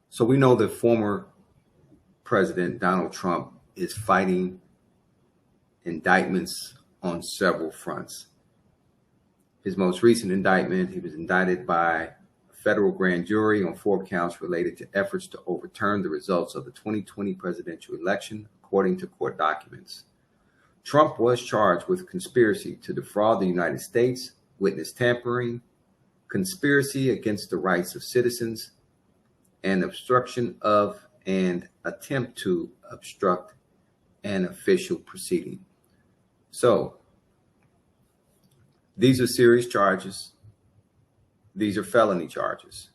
So we know that former President Donald Trump is fighting indictments on several fronts. His most recent indictment, he was indicted by a federal grand jury on 4 counts related to efforts to overturn the results of the 2020 presidential election, according to court documents. Trump was charged with conspiracy to defraud the United States, witness tampering, conspiracy against the rights of citizens, and obstruction of and attempt to obstruct an official proceeding. So, these are serious charges. These are felony charges.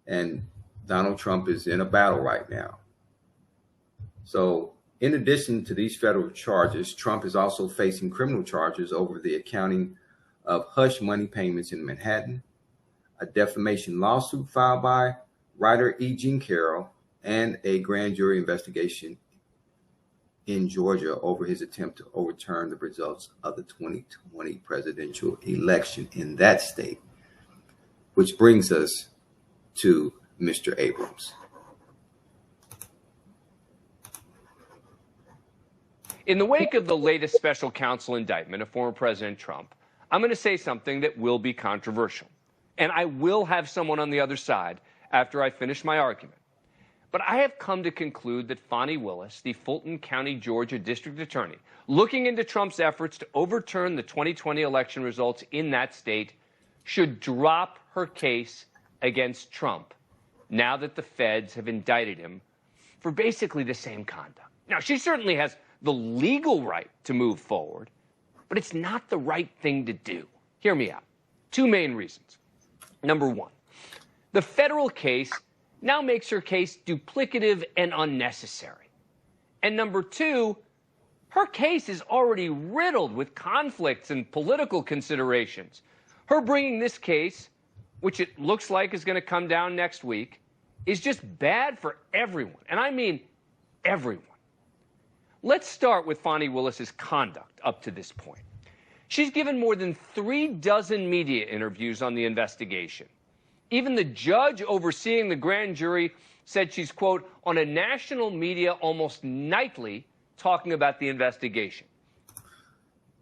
And Donald Trump is in a battle right now. So, in addition to these federal charges, Trump is also facing criminal charges over the accounting of hush money payments in Manhattan, a defamation lawsuit filed by writer E. Jean Carroll, and a grand jury investigation in Georgia over his attempt to overturn the results of the 2020 presidential election in that state. Which brings us to Mr. Abrams. In the wake of the latest special counsel indictment of former President Trump, I'm going to say something that will be controversial. And I will have someone on the other side after I finish my argument. But I have come to conclude that Fani Willis, the Fulton County, Georgia District Attorney, looking into Trump's efforts to overturn the 2020 election results in that state, should drop her case against Trump now that the feds have indicted him for basically the same conduct. Now, she certainly has the legal right to move forward, but it's not the right thing to do. Hear me out. 2 main reasons. Number 1, the federal case now makes her case duplicative and unnecessary. And number 2, her case is already riddled with conflicts and political considerations. Her bringing this case, which it looks like is going to come down next week, is just bad for everyone. And I mean everyone. Let's start with Fani Willis's conduct up to this point. She's given more than 36 media interviews on the investigation. Even the judge overseeing the grand jury said she's, quote, on a national media almost nightly talking about the investigation.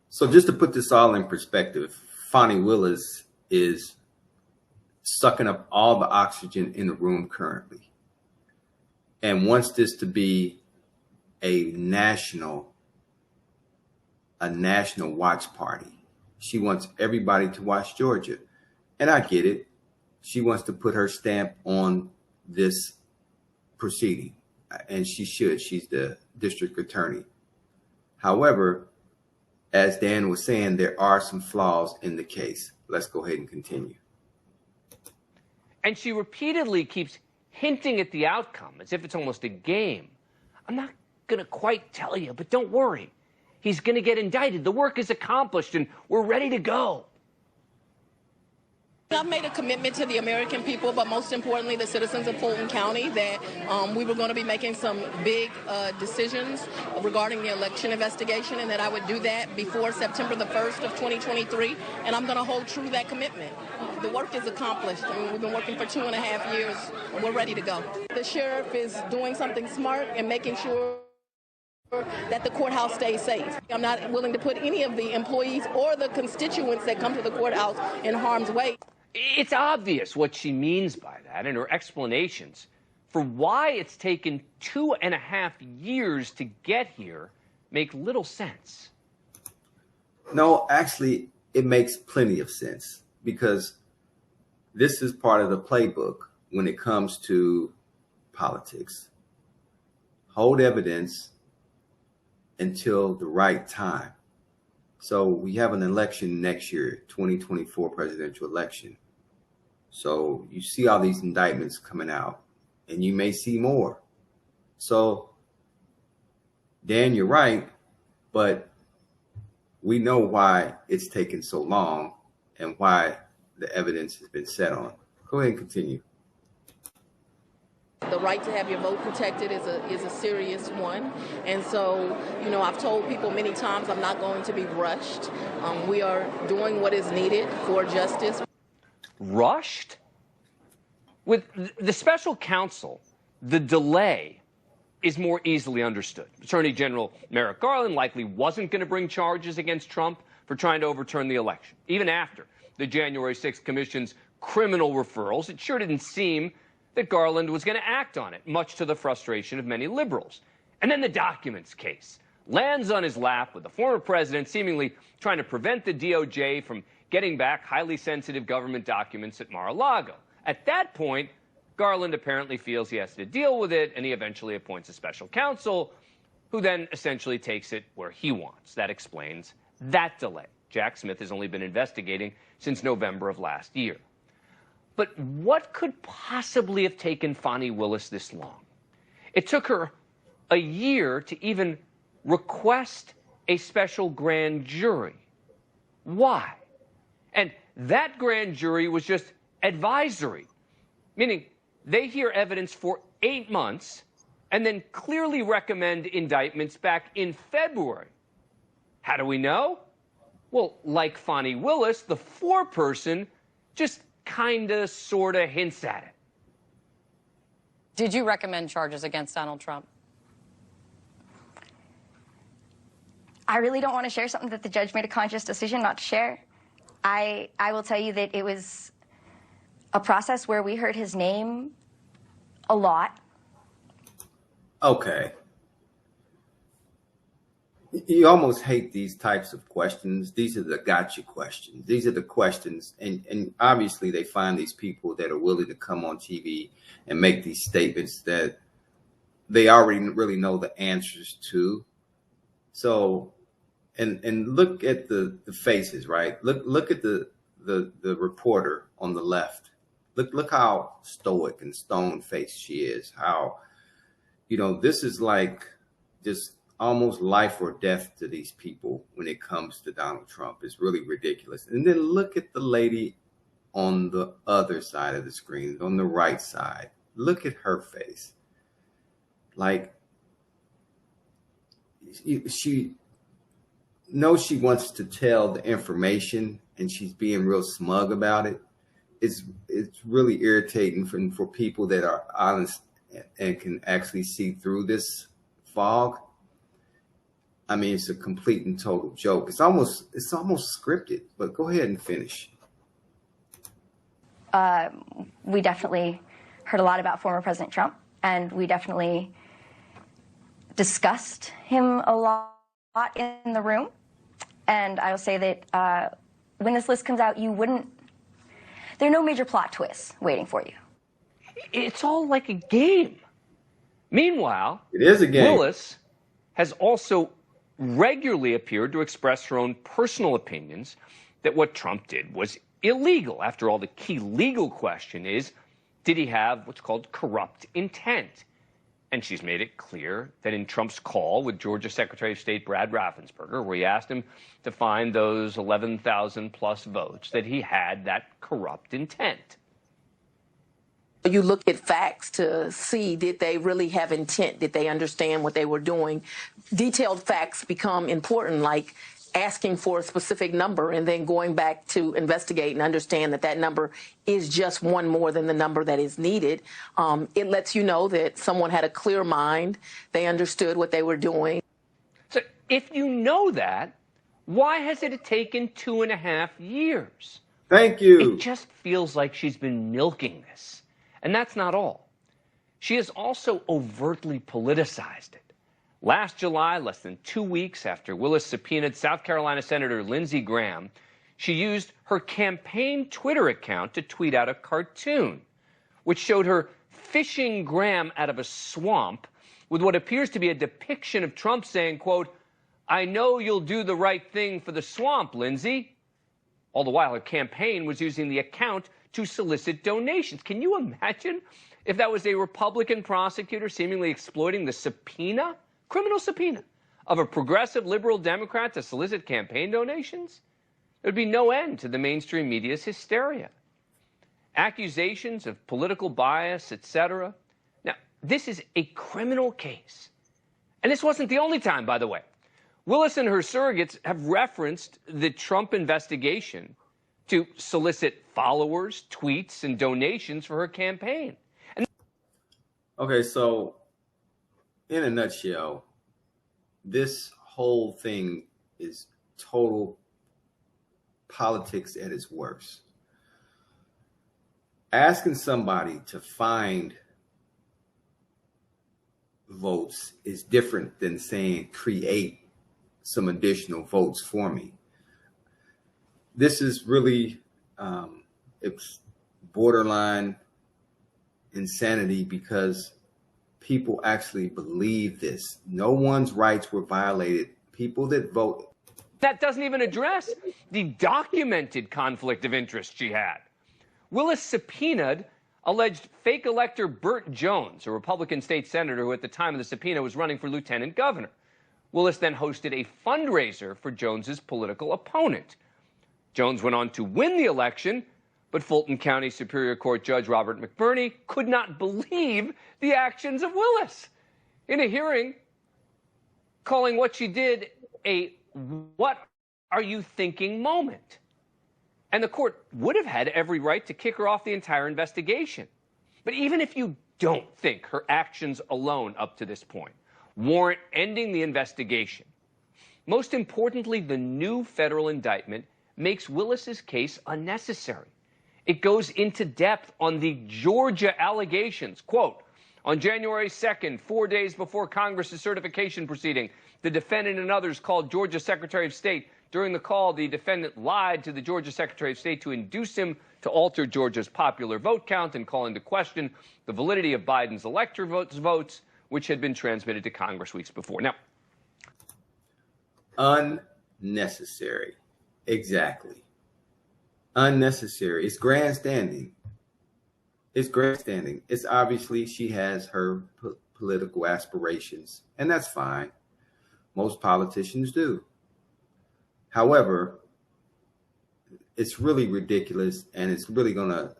So just to put this all in perspective, Fani Willis is sucking up all the oxygen in the room currently and wants this to be a national watch party. She wants everybody to watch Georgia. And I get it. She wants to put her stamp on this proceeding, and she should. She's the district attorney. However, as Dan was saying, there are some flaws in the case. Let's go ahead and continue. And she repeatedly keeps hinting at the outcome as if it's almost a game. I'm not going to quite tell you, but don't worry. He's going to get indicted. The work is accomplished, and we're ready to go. I've made a commitment to the American people, but most importantly, the citizens of Fulton County, that we were going to be making some big decisions regarding the election investigation, and that I would do that before September the 1st of 2023, and I'm going to hold true to that commitment. The work is accomplished. I mean, we've been working for 2.5 years, and we're ready to go. The sheriff is doing something smart and making sure that the courthouse stays safe. I'm not willing to put any of the employees or the constituents that come to the courthouse in harm's way. It's obvious what she means by that, and her explanations for why it's taken 2.5 years to get here make little sense. No, actually, it makes plenty of sense, because this is part of the playbook when it comes to politics. Hold evidence until the right time. So we have an election next year, 2024 presidential election. So you see all these indictments coming out, and you may see more. So, Dan, you're right, but we know why it's taken so long and why the evidence has been set on. Go ahead and continue. The right to have your vote protected is a serious one. And so, I've told people many times I'm not going to be rushed. We are doing what is needed for justice. Rushed? With the special counsel, the delay is more easily understood. Attorney General Merrick Garland likely wasn't going to bring charges against Trump for trying to overturn the election. Even after the January 6th Commission's criminal referrals, it sure didn't seem that Garland was going to act on it, much to the frustration of many liberals. And then the documents case lands on his lap with the former president seemingly trying to prevent the DOJ from getting back highly sensitive government documents at Mar-a-Lago. At that point, Garland apparently feels he has to deal with it, and he eventually appoints a special counsel who then essentially takes it where he wants. That explains that delay. Jack Smith has only been investigating since November of last year. But what could possibly have taken Fani Willis this long? It took her a year to even request a special grand jury. Why? And that grand jury was just advisory, meaning they hear evidence for 8 months and then clearly recommend indictments back in February. How do we know? Well, like Fani Willis, the foreperson just kinda, sorta hints at it. Did you recommend charges against Donald Trump? I really don't want to share something that the judge made a conscious decision not to share. I will tell you that it was a process where we heard his name a lot. Okay. You almost hate these types of questions. These are the gotcha questions. These are the questions. And obviously they find these people that are willing to come on TV and make these statements that they already really know the answers to. So, and look at the faces, right? Look at the reporter on the left. Look how stoic and stone-faced she is. How, this is like just almost life or death to these people when it comes to Donald Trump. It's really ridiculous. And then look at the lady on the other side of the screen, on the right side. Look at her face. Like, she knows she wants to tell the information and she's being real smug about it. It's really irritating for people that are honest and can actually see through this fog. I mean, it's a complete and total joke. It's almost scripted, but go ahead and finish. We definitely heard a lot about former President Trump, and we definitely discussed him a lot in the room. And I will say that when this list comes out, there are no major plot twists waiting for you. It's all like a game. Meanwhile, it is a game. Willis has also regularly appeared to express her own personal opinions that what Trump did was illegal. After all, the key legal question is, did he have what's called corrupt intent? And she's made it clear that in Trump's call with Georgia Secretary of State Brad Raffensperger, where he asked him to find those 11,000 plus votes, that he had that corrupt intent. You look at facts to see, did they really have intent? Did they understand what they were doing? Detailed facts become important, like asking for a specific number and then going back to investigate and understand that number is just one more than the number that is needed. It lets you know that someone had a clear mind. They understood what they were doing. So if you know that, why has it taken 2.5 years? Thank you. It just feels like she's been milking this. And that's not all. She has also overtly politicized it. Last July, less than 2 weeks after Willis subpoenaed South Carolina Senator Lindsey Graham, she used her campaign Twitter account to tweet out a cartoon, which showed her fishing Graham out of a swamp with what appears to be a depiction of Trump saying, quote, "I know you'll do the right thing for the swamp, Lindsey." All the while, her campaign was using the account to solicit donations. Can you imagine if that was a Republican prosecutor seemingly exploiting the subpoena, criminal subpoena, of a progressive liberal Democrat to solicit campaign donations? There would be no end to the mainstream media's hysteria. Accusations of political bias, etc. Now, this is a criminal case. And this wasn't the only time, by the way. Willis and her surrogates have referenced the Trump investigation to solicit followers, tweets, and donations for her campaign. Okay, so in a nutshell, this whole thing is total politics at its worst. Asking somebody to find votes is different than saying create some additional votes for me. This is really it's borderline insanity because people actually believe this. No one's rights were violated. People that vote. That doesn't even address the documented conflict of interest she had. Willis subpoenaed alleged fake elector Burt Jones, a Republican state senator who at the time of the subpoena was running for lieutenant governor. Willis then hosted a fundraiser for Jones's political opponent. Jones went on to win the election, but Fulton County Superior Court Judge Robert McBurney could not believe the actions of Willis. In a hearing, calling what she did a "what are you thinking" moment. And the court would have had every right to kick her off the entire investigation. But even if you don't think her actions alone up to this point warrant ending the investigation, most importantly, the new federal indictment makes Willis's case unnecessary. It goes into depth on the Georgia allegations. Quote, on January 2nd, 4 days before Congress's certification proceeding, the defendant and others called Georgia Secretary of State. During the call, the defendant lied to the Georgia Secretary of State to induce him to alter Georgia's popular vote count and call into question the validity of Biden's elector votes, which had been transmitted to Congress weeks before. Now, unnecessary. Exactly. Unnecessary. It's grandstanding. It's grandstanding. It's obviously she has her political aspirations, and that's fine. Most politicians do. However, it's really ridiculous, and it's really going to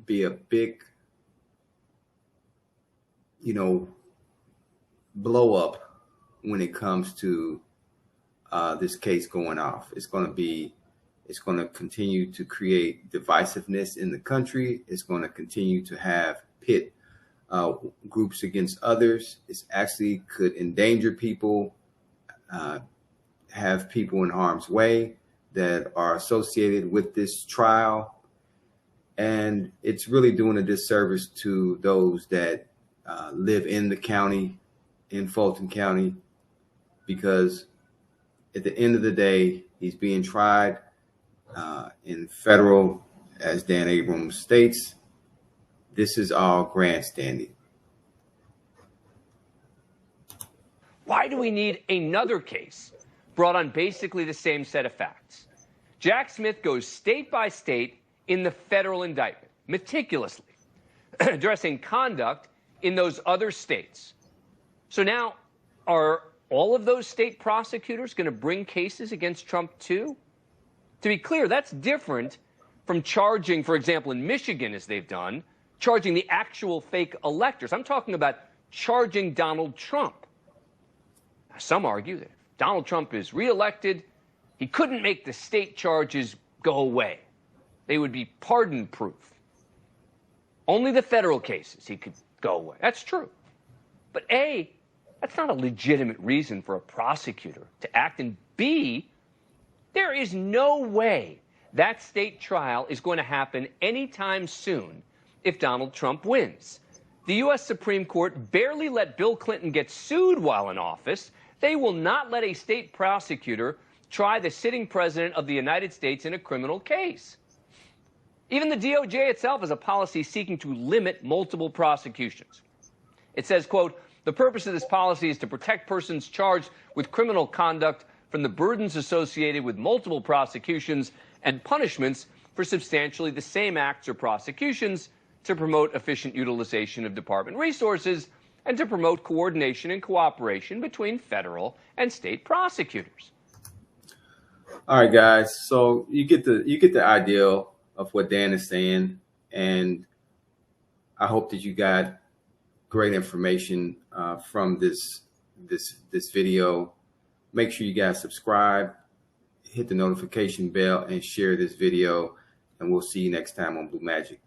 be a big, blow up when it comes to this case going off. It's going to continue to create divisiveness in the country. It's going to continue to have pit groups against others. It's actually could endanger people, have people in harm's way that are associated with this trial. And it's really doing a disservice to those that live in the county, in Fulton County, because at the end of the day, he's being tried in federal, as Dan Abrams states. This is all grandstanding. Why do we need another case brought on basically the same set of facts? Jack Smith goes state by state in the federal indictment, meticulously addressing conduct in those other states. So now, are all of those state prosecutors going to bring cases against Trump too? To be clear, that's different from charging, for example, in Michigan, as they've done, charging the actual fake electors. I'm talking about charging Donald Trump. Now, some argue that if Donald Trump is reelected, he couldn't make the state charges go away. They would be pardon-proof. Only the federal cases he could go away. That's true. But A, that's not a legitimate reason for a prosecutor to act. And B, there is no way that state trial is going to happen anytime soon if Donald Trump wins. The U.S. Supreme Court barely let Bill Clinton get sued while in office. They will not let a state prosecutor try the sitting president of the United States in a criminal case. Even the DOJ itself has a policy seeking to limit multiple prosecutions. It says, quote, the purpose of this policy is to protect persons charged with criminal conduct from the burdens associated with multiple prosecutions and punishments for substantially the same acts or prosecutions, to promote efficient utilization of department resources, and to promote coordination and cooperation between federal and state prosecutors. All right, guys. So you get the idea of what Dan is saying, and I hope that you got great information from this video. Make sure you guys subscribe, hit the notification bell, and share this video. and we'll see you next time on Blue Magic.